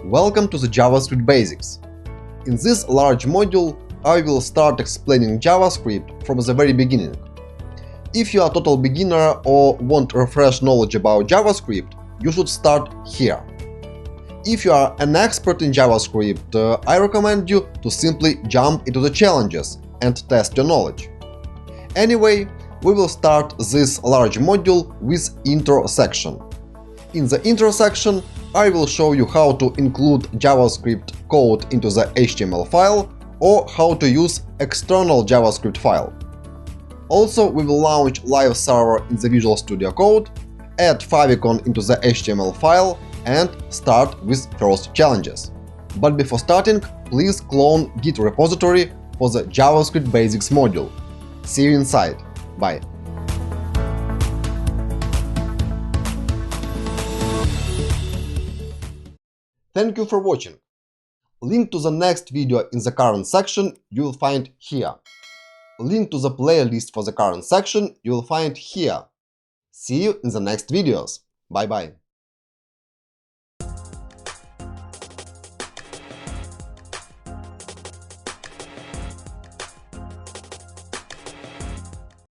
Welcome to the JavaScript Basics. In this large module, I will start explaining JavaScript from the very beginning. If you are a total beginner or want to refresh knowledge about JavaScript, you should start here. If you are an expert in JavaScript, I recommend you to simply jump into the challenges and test your knowledge. Anyway, we will start this large module with intro section. In the intro section, I will show you how to include JavaScript code into the HTML file or how to use external JavaScript file. Also, we will launch live server in the Visual Studio Code, add favicon into the HTML file and start with first challenges. But before starting, please clone Git repository for the JavaScript Basics module. See you inside. Bye. Thank you for watching. Link to the next video in the current section you will find here. Link to the playlist for the current section you will find here. See you in the next videos. Bye bye.